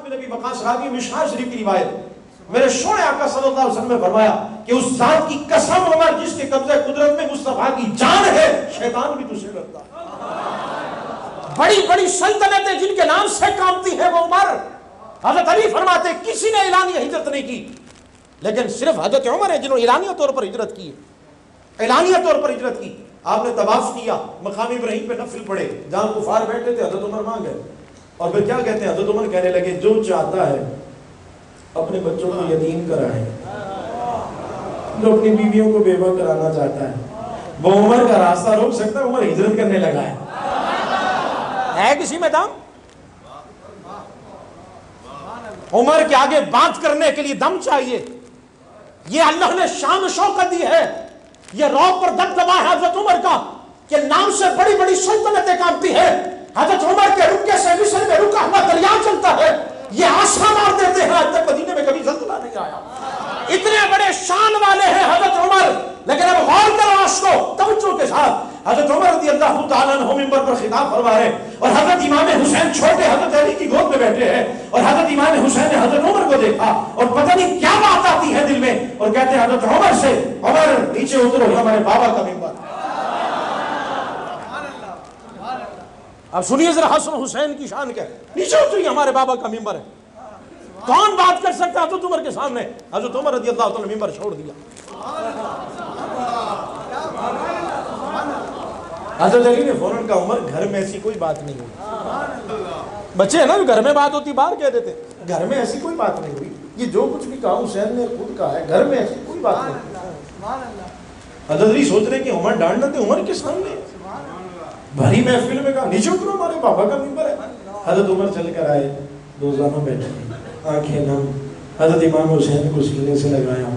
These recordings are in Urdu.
بن ابی وقاص صحابی مشکوٰۃ شریف کی روایت، میرے شونے آقا صلی اللہ علیہ وسلم نے فرمایا کہ اس ذات کی قسم عمر جس کے قبضہ قدرت میں مصطفیٰ کی جان ہے، شیطان بھی تجھے ڈرتا ہے۔ بڑی بڑی سلطنتیں جن کے نام سے کامتی ہے وہ عمر۔ حضرت علی فرماتے کسی نے اعلانیہ ہجرت نہیں کی، لیکن صرف حضرت عمر ہے جنہوں نے اعلانیہ طور پر ہجرت کی، اعلانیہ طور پر ہجرت کی۔ آپ نے طواف کیا، مقام ابراہیم پہ نفل پڑھے، جہاں کفار بیٹھے تھے حضرت عمر وہاں گئے، اور پھر کیا کہتے ہیں، حضرت عمر کہنے لگے جو چاہتا ہے اپنے بچوں کو یتیم کرائے، جو اپنی بیویوں کو بیوہ کرانا چاہتا ہے وہ عمر کا راستہ روک سکتا ہے۔ عمر ہجرت کرنے لگا ہے کسی میں دم؟ عمر کے آگے بات کرنے کے لیے دم چاہیے۔ یہ اللہ نے شان و شوکت دی ہے، یہ رعب پر دبدبا ہے حضرت عمر کا کہ نام سے بڑی بڑی سلطنتیں کانپتی ہے، حضرت عمر کے رکے سے مصر میں رکا ہوا دریا چلتا ہے، یہ آسا مار دیتے ہیں، آج تک مدینے میں کبھی زلزلہ نہیں آیا۔ اتنے بڑے شان والے ہیں حضرت عمر، لیکن اب غور کرو آج کو توجہ کے ساتھ۔ حضرت عمر رضی اللہ تعالیٰ عنہ منبر پر خطاب فرما رہے ہیں، اور حضرت امام حسین چھوٹے حضرت علی کی گود میں بیٹھے ہیں، اور حضرت امام حسین نے حضرت عمر کو دیکھا اور پتہ نہیں کیا بات آتی ہے دل میں، اور کہتے ہیں حضرت عمر سے، عمر نیچے اترو، یہ ہمارے بابا کا منبر ہے۔ اب سنیے ذرا حسن حسین کی شان کیا ہے، نیچے اتریے، ہمارے بابا کا منبر ہے۔ کون بات کر سکتا ہے حضرت عمر کے سامنے؟ حضرت عمر رضی اللہ تعالیٰ نے منبر چھوڑ دیا۔ حضرت علی نے فوراً کہا عمر گھر میں ایسی کوئی بات نہیں ہوئی۔ بچے ہیں نا گھر میں بات ہوتی باہر کہہ دیتے، گھر میں ایسی کوئی بات نہیں ہوئی، یہ جو کچھ بھی کہا حسین نے خود کہا ہے، گھر میں ایسی کوئی بات نہیں ہوئی۔ حضرت علی سوچ رہے کہ عمر ڈانٹنا تھے عمر کے سامنے، بھاری محفل میں کہا نیچے اترو، ہمارے بابا کا منبر ہے۔ حضرت عمر چل کر آئے، دوزانوں بیٹھے، آنکھیں نم، حضرت امام حسین کو سینے سے لگایا،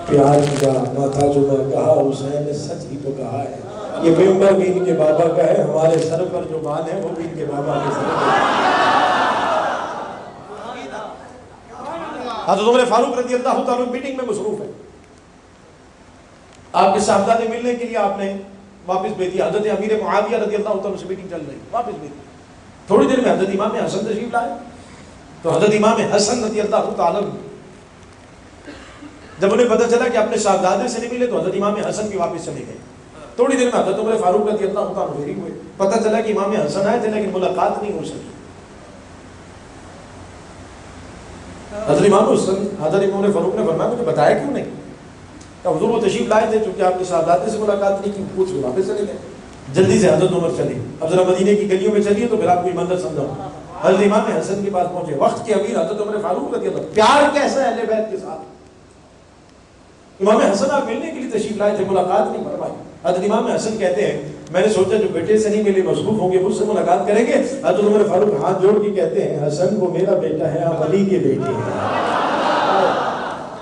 پیار کیا، ماتھا چوما، کہا حسین نے سچ ہی تو کہا ہے، یہ منبر بھی ان کے بابا کا ہے، ہمارے سر پر جو بال ہے وہ بھی ان کے بابا کے سر پر۔ حضرت عمر فاروق رضی اللہ تعالیٰ میٹنگ میں مصروف ہے، آپ کے صاحبزادے ملنے کے لیے آپ نے واپس بھیج دیا، حضرت امیر معاویہ رضی اللہ تعالیٰ سے میٹنگ چل رہی، واپس بھیج دیا۔ تھوڑی دیر میں حضرت امام حسن تشریف لائے، تو حضرت امام حسن رضی اللہ تعالیٰ جب انہیں پتہ چلا کہ اپنے صاحبزادے سے نہیں ملے تو حضرت امام حسن بھی واپس چلے گئے۔ تھوڑی دیر میں حضرت عمر فاروق رضی اللہ تعالیٰ فارغ ہوئے، پتہ چلا کہ امام حسن آئے تھے لیکن ملاقات نہیں ہو سکی۔ حضرت امام حسن حضرت عمر فاروق نے فرمایا مجھے بتایا کیوں نہیں؟ کہ حضور وہ تشریف لائے تھے چونکہ آپ کے صاحبزادے سے ملاقات نہیں کی، پوچھ کے واپس چلے گئے۔ جلدی سے حضرت عمر چلے، اب ذرا مدینے کی گلیوں میں چلیے تو پھر آپ کوئی منظر سمجھاؤ۔ حضرت امام حسن کے پاس پہنچے، وقت کے امیر حضرت عمر فاروق رضی اللہ، پیار کیسا ہے اہل بیت کے ساتھ۔ امام حسن آپ ملنے کے لیے تشریف لائے تھے، ملاقات نہیں فرمائی۔ حضرت امام حسن کہتے ہیں میں نے سوچا جو بیٹے سے نہیں ملے مصروف ہوں گے مجھ سے ملاقات کریں گے۔ حضرت عمر فاروق ہاتھ جوڑ کے کہتے ہیں حسن وہ میرا بیٹا ہے، آپ علی کے بیٹے ہیں،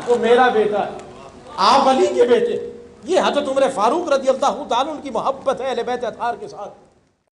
وہ میرا بیٹا ہے، آپ علی کے بیٹے۔ یہ حضرت عمر فاروق رضی اللہ تعالیٰ عنہ کی محبت ہے اہل بیت اطہار کے ساتھ۔